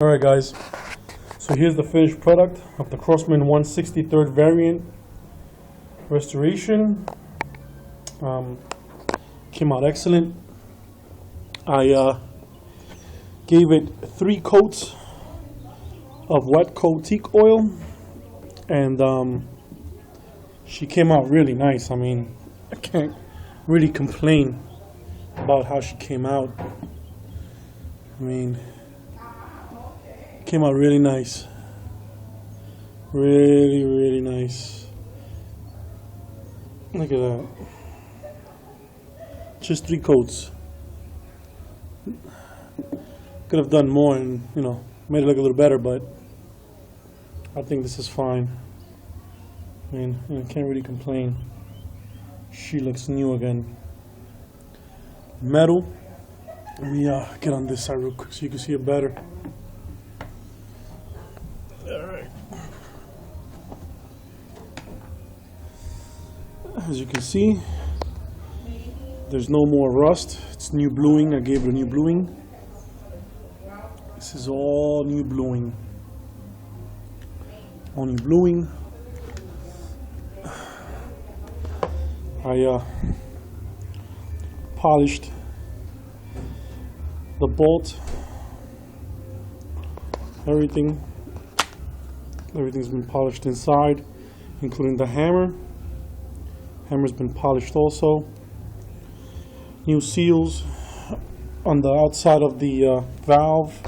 Alright guys, so here's the finished product of the Crosman 163rd variant restoration. Came out excellent. I gave it 3 coats of wet coat teak oil, and she came out really nice. I mean, I can't really complain about how she came out. I mean, came out really nice. Really nice. Look at that. Just 3 coats. Could have done more and, you know, made it look a little better, but I think this is fine. I mean, I can't really complain. She looks new again. Metal. Let me get on this side real quick so you can see it better. Alright. As you can see, there's no more rust. It's new bluing. I gave it a new bluing. This is all new bluing. All new bluing. I polished the bolt. Everything's been polished inside, including the hammer. Hammer's been polished also. New seals on the outside of the valve.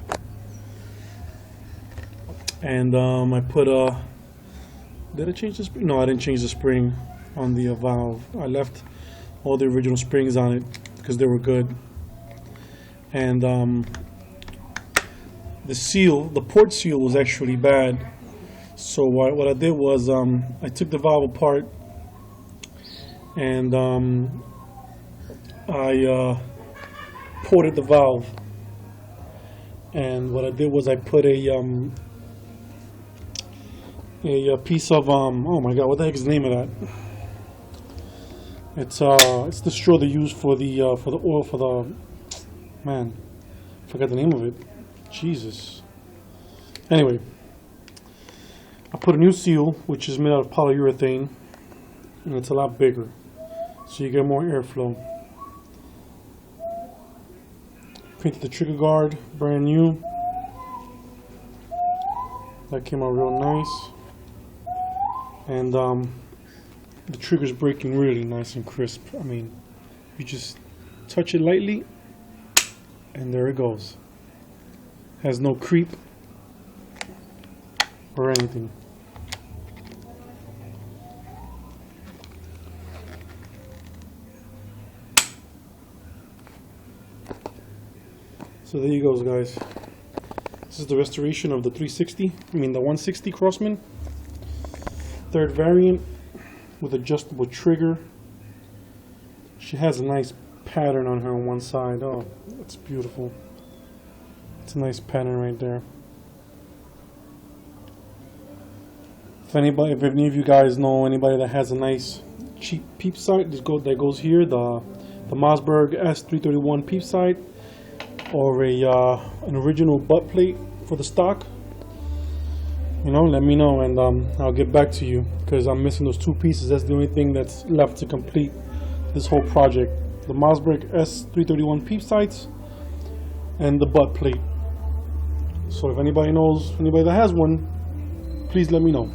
And I put did I change the spring? No, I didn't change the spring on the valve. I left all the original springs on it because they were good. And the seal, the port seal, was actually bad. So what I did was I took the valve apart and I ported the valve. And what I did was I put a piece of oh my god, what the heck is the name of that? It's the straw they use for the oil for the, man, forgot the name of it. Jesus. Anyway, I put a new seal, which is made out of polyurethane, and it's a lot bigger, so you get more airflow. Painted the trigger guard, brand new. That came out real nice. And the trigger's breaking really nice and crisp. I mean, you just touch it lightly, and there it goes. Has no creep or anything. So there you go, guys. This is the restoration of the 160 Crosman 3rd variant with adjustable trigger. She has a nice pattern on her on one side. Oh, that's beautiful. It's a nice pattern right there. If any of you guys know anybody that has a nice cheap peep sight that goes here, the Mossberg S331 peep sight, or an original butt plate for the stock, you know, let me know, and I'll get back to you, because I'm missing those 2 pieces. That's the only thing that's left to complete this whole project: the Mossberg S331 peep sights and the butt plate. So if anybody knows anybody that has one, please let me know.